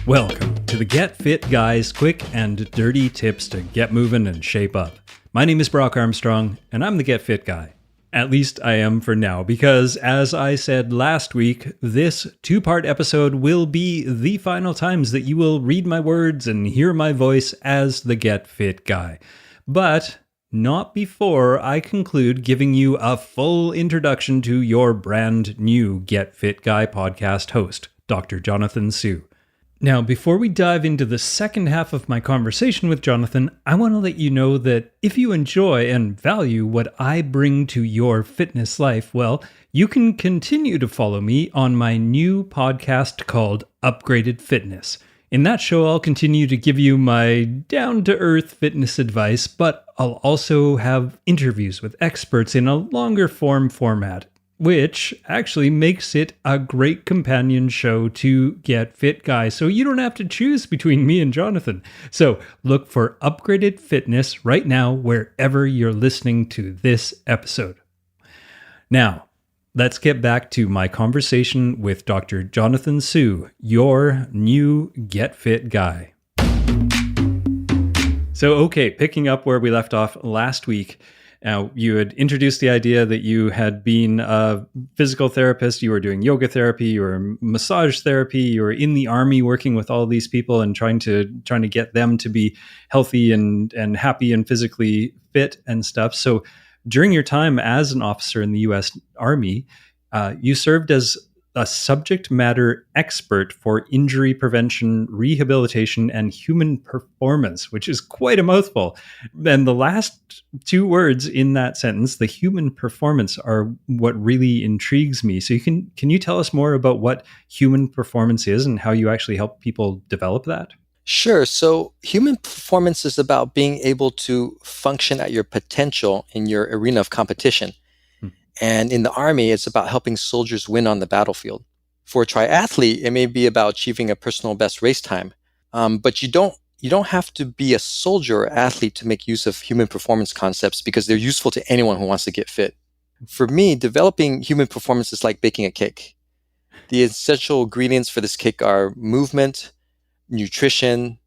Welcome to the Get Fit Guys quick and dirty tips to get moving and shape up. My name is Brock Armstrong, and I'm the Get Fit Guy. At least I am for now, because as I said last week, this two-part episode will be the final times that you will read my words and hear my voice as the Get Fit Guy. But not before I conclude giving you a full introduction to your brand new Get Fit Guy podcast host, Dr. Jonathan Su. Now, before we dive into the second half of my conversation with Jonathan, I want to let you know that if you enjoy and value what I bring to your fitness life, well, you can continue to follow me on my new podcast called Upgraded Fitness. In that show, I'll continue to give you my down-to-earth fitness advice, but I'll also have interviews with experts in a longer form format, which actually makes it a great companion show to Get Fit Guy, so you don't have to choose between me and Jonathan. So look for Upgraded Fitness right now wherever you're listening to this episode. Now, let's get back to my conversation with Dr. Jonathan Su, your new Get Fit Guy. So, okay, picking up where we left off last week, you had introduced the idea that you had been a physical therapist, you were doing yoga therapy, you were massage therapy, you were in the army working with all these people and trying to get them to be healthy and happy and physically fit and stuff. So during your time as an officer in the U.S. Army, you served as a subject matter expert for injury prevention, rehabilitation, and human performance, which is quite a mouthful. And the last two words in that sentence, the human performance, are what really intrigues me. So can you tell us more about what human performance is and how you actually help people develop that? Sure. So human performance is about being able to function at your potential in your arena of competition. And in the Army, it's about helping soldiers win on the battlefield. For a triathlete, it may be about achieving a personal best race time. But you don't have to be a soldier or athlete to make use of human performance concepts because they're useful to anyone who wants to get fit. For me, developing human performance is like baking a cake. The essential ingredients for this cake are movement, nutrition,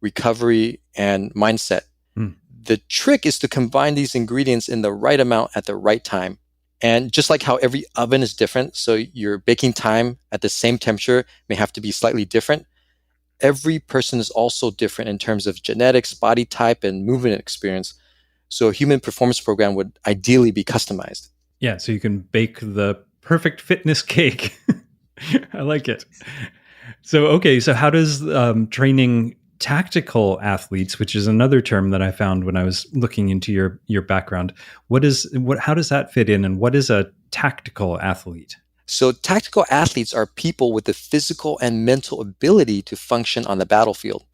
recovery, and mindset. The trick is to combine these ingredients in the right amount at the right time. And just like how every oven is different, so your baking time at the same temperature may have to be slightly different, every person is also different in terms of genetics, body type, and movement experience. So a human performance program would ideally be customized. Yeah, so you can bake the perfect fitness cake. I like it. So how does training tactical athletes, which is another term that I found when I was looking into your background, how does that fit in, and what is a tactical athlete? So tactical athletes are people with the physical and mental ability to function on the battlefield.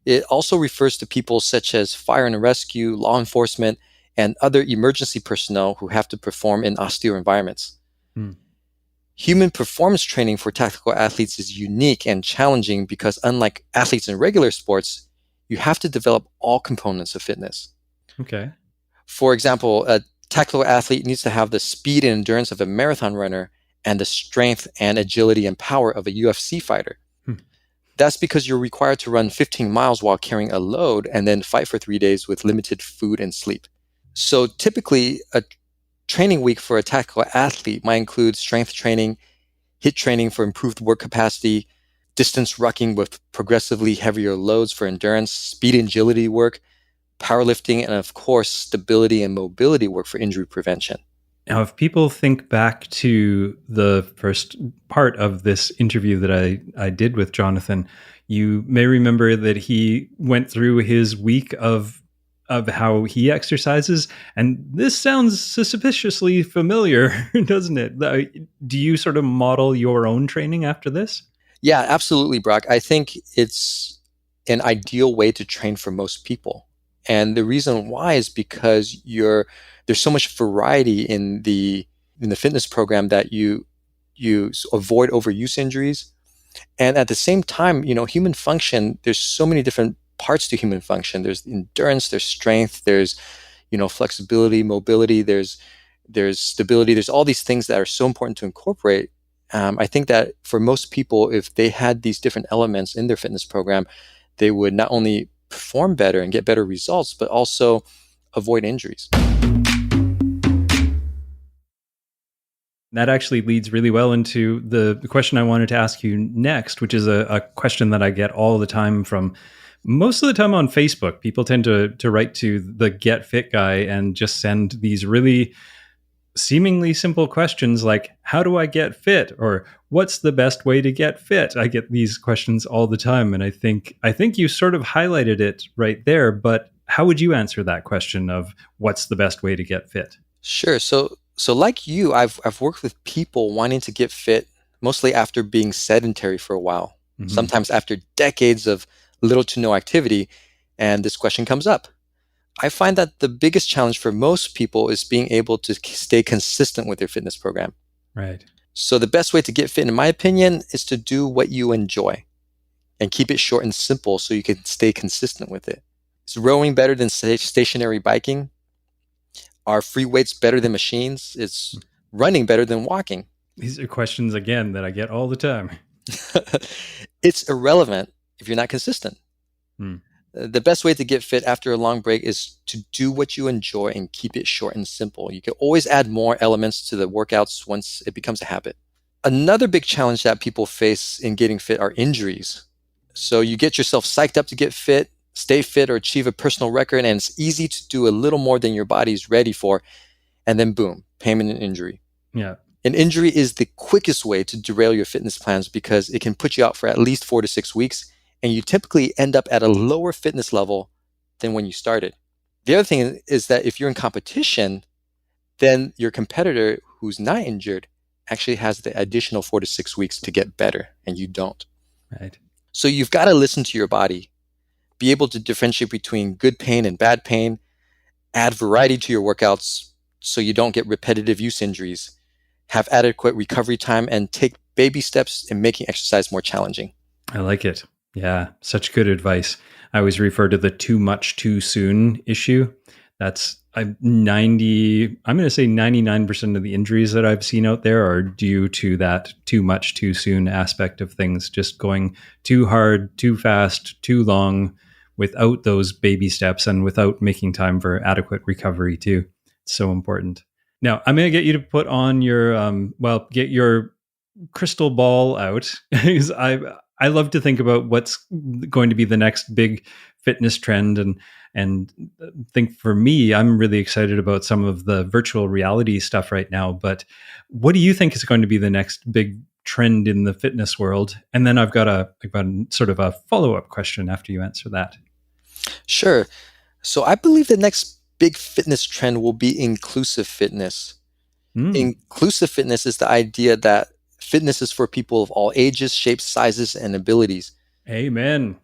It also refers to people such as fire and rescue, law enforcement, and other emergency personnel who have to perform in austere environments. Human performance training for tactical athletes is unique and challenging because unlike athletes in regular sports, you have to develop all components of fitness. Okay. For example, a tactical athlete needs to have the speed and endurance of a marathon runner and the strength and agility and power of a UFC fighter. That's because you're required to run 15 miles while carrying a load and then fight for 3 days with limited food and sleep. So typically, a training week for a tactical athlete might include strength training, HIIT training for improved work capacity, distance rucking with progressively heavier loads for endurance, speed and agility work, powerlifting, and of course, stability and mobility work for injury prevention. Now, if people think back to the first part of this interview that I did with Jonathan, you may remember that he went through his week of how he exercises. And this sounds suspiciously familiar, doesn't it? Do you sort of model your own training after this? Yeah, absolutely, Brock. I think it's an ideal way to train for most people. And the reason why is because there's so much variety in the fitness program that you avoid overuse injuries. And at the same time, human function, there's so many different parts to human function. There's endurance, there's strength, there's flexibility, mobility, there's stability. There's all these things that are so important to incorporate I think that for most people, if they had these different elements in their fitness program, they would not only perform better and get better results, but also avoid injuries. That actually leads really well into the question I wanted to ask you next, which is a question that I get all the time from most of the time on Facebook. People tend to write to the Get Fit guy and just send these really seemingly simple questions like, how do I get fit? Or what's the best way to get fit? I get these questions all the time. And I think you sort of highlighted it right there, but how would you answer that question of what's the best way to get fit? Sure. So like you, I've worked with people wanting to get fit, mostly after being sedentary for a while, Mm-hmm. sometimes after decades of little to no activity, and this question comes up. I find that the biggest challenge for most people is being able to stay consistent with their fitness program. Right. So the best way to get fit, in my opinion, is to do what you enjoy and keep it short and simple so you can stay consistent with it. Is rowing better than stationary biking? Are free weights better than machines? Is running better than walking? These are questions, again, that I get all the time. It's irrelevant if you're not consistent. Hmm. The best way to get fit after a long break is to do what you enjoy and keep it short and simple. You can always add more elements to the workouts once it becomes a habit. Another big challenge that people face in getting fit are injuries. So you get yourself psyched up to get fit, stay fit, or achieve a personal record, and it's easy to do a little more than your body's ready for, and then boom, permanent injury. Yeah. An injury is the quickest way to derail your fitness plans because it can put you out for at least 4 to 6 weeks, and you typically end up at a lower fitness level than when you started. The other thing is that if you're in competition, then your competitor who's not injured actually has the additional 4 to 6 weeks to get better, and you don't. Right. So you've got to listen to your body, be able to differentiate between good pain and bad pain, add variety to your workouts so you don't get repetitive use injuries, have adequate recovery time, and take baby steps in making exercise more challenging. I like it. Yeah, such good advice. I always refer to the too much too soon issue. That's I'm going to say 99% of the injuries that I've seen out there are due to that too much too soon aspect of things, just going too hard, too fast, too long without those baby steps and without making time for adequate recovery too. It's so important. Now, I'm going to get you to put on your get your crystal ball out because I love to think about what's going to be the next big fitness trend and think for me, I'm really excited about some of the virtual reality stuff right now. But what do you think is going to be the next big trend in the fitness world? And then I've got a sort of a follow-up question after you answer that. Sure. So I believe the next big fitness trend will be inclusive fitness. Inclusive fitness is the idea that fitness is for people of all ages, shapes, sizes, and abilities. Amen.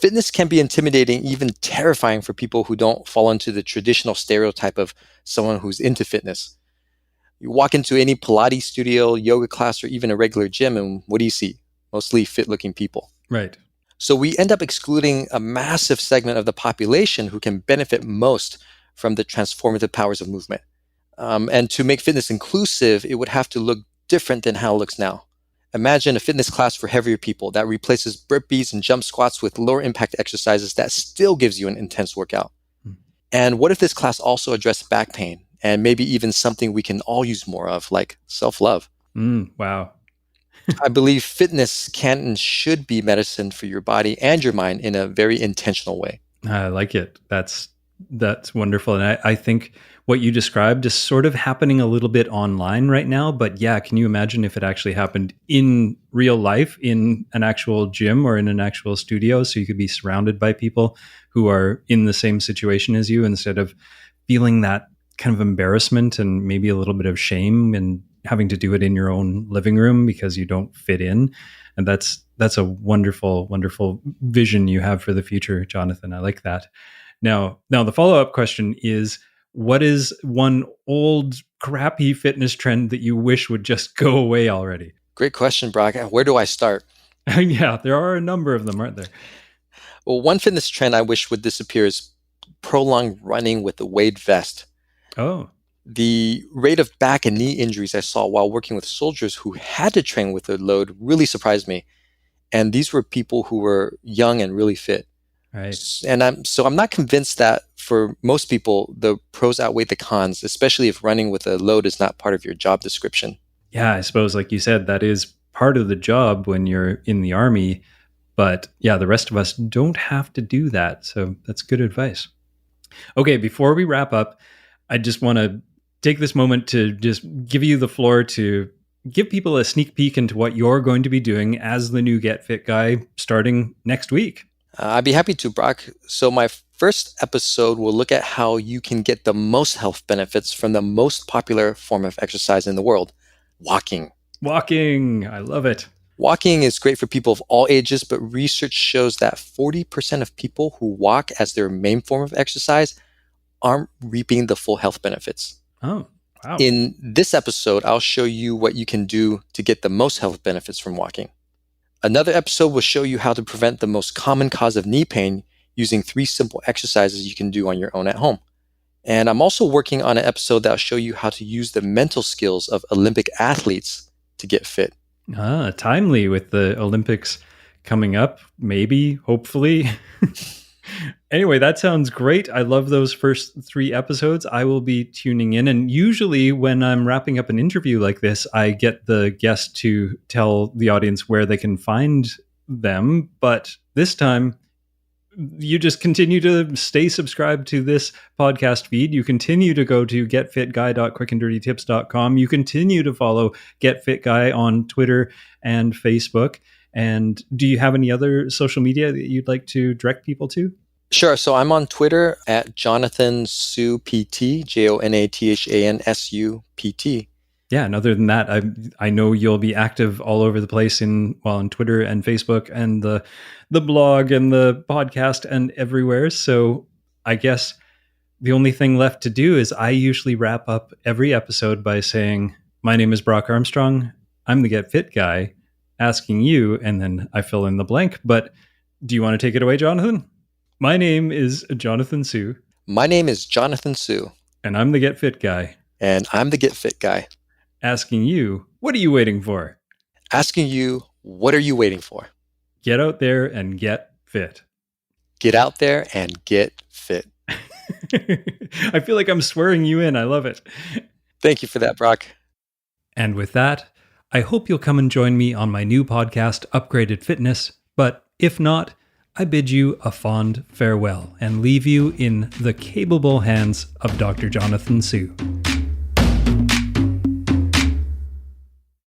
Fitness can be intimidating, even terrifying for people who don't fall into the traditional stereotype of someone who's into fitness. You walk into any Pilates studio, yoga class, or even a regular gym, and what do you see? Mostly fit-looking people. Right. So we end up excluding a massive segment of the population who can benefit most from the transformative powers of movement. And to make fitness inclusive, it would have to look different than how it looks now. Imagine a fitness class for heavier people that replaces burpees and jump squats with lower impact exercises that still gives you an intense workout. And what if this class also addressed back pain and maybe even something we can all use more of, like self-love? Wow. I believe fitness can and should be medicine for your body and your mind in a very intentional way. I like it. That's wonderful. And I think what you described is sort of happening a little bit online right now. But yeah, can you imagine if it actually happened in real life, in an actual gym or in an actual studio? So you could be surrounded by people who are in the same situation as you instead of feeling that kind of embarrassment and maybe a little bit of shame and having to do it in your own living room because you don't fit in. And that's a wonderful, wonderful vision you have for the future, Jonathan. I like that. Now the follow-up question is, what is one old crappy fitness trend that you wish would just go away already? Great question, Brock. Where do I start? Yeah, there are a number of them, aren't there? Well, one fitness trend I wish would disappear is prolonged running with a weighted vest. Oh. The rate of back and knee injuries I saw while working with soldiers who had to train with a load really surprised me. And these were people who were young and really fit. Right. And I'm not convinced that for most people the pros outweigh the cons, especially if running with a load is not part of your job description. Yeah, I suppose, like you said, that is part of the job when you're in the Army. But yeah, the rest of us don't have to do that. So that's good advice. Okay, before we wrap up, I just want to take this moment to just give you the floor to give people a sneak peek into what you're going to be doing as the new Get Fit guy starting next week. I'd be happy to, Brock. So my first episode will look at how you can get the most health benefits from the most popular form of exercise in the world, walking. Walking, I love it. Walking is great for people of all ages, but research shows that 40% of people who walk as their main form of exercise aren't reaping the full health benefits. Oh, wow. In this episode, I'll show you what you can do to get the most health benefits from walking. Another episode will show you how to prevent the most common cause of knee pain using 3 simple exercises you can do on your own at home. And I'm also working on an episode that'll show you how to use the mental skills of Olympic athletes to get fit. Timely with the Olympics coming up, maybe, hopefully. Anyway, that sounds great. I love those first 3 episodes. I will be tuning in. And usually when I'm wrapping up an interview like this, I get the guest to tell the audience where they can find them. But this time, you just continue to stay subscribed to this podcast feed. You continue to go to getfitguy.quickanddirtytips.com. You continue to follow Get Fit Guy on Twitter and Facebook. And do you have any other social media that you'd like to direct people to? Sure. So I'm on Twitter at Jonathan Su PT, JonathanSupt. Yeah, and other than that, I know you'll be active all over the place on Twitter and Facebook and the blog and the podcast and everywhere. So I guess the only thing left to do is I usually wrap up every episode by saying, my name is Brock Armstrong. I'm the Get Fit Guy, asking you, and then I fill in the blank. But do you want to take it away, Jonathan? My name is Jonathan Su. My name is Jonathan Su. And I'm the Get Fit Guy. And I'm the Get Fit Guy. Asking you, what are you waiting for? Asking you, what are you waiting for? Get out there and get fit. Get out there and get fit. I feel like I'm swearing you in. I love it. Thank you for that, Brock. And with that, I hope you'll come and join me on my new podcast, Upgraded Fitness. But if not, I bid you a fond farewell and leave you in the capable hands of Dr. Jonathan Su.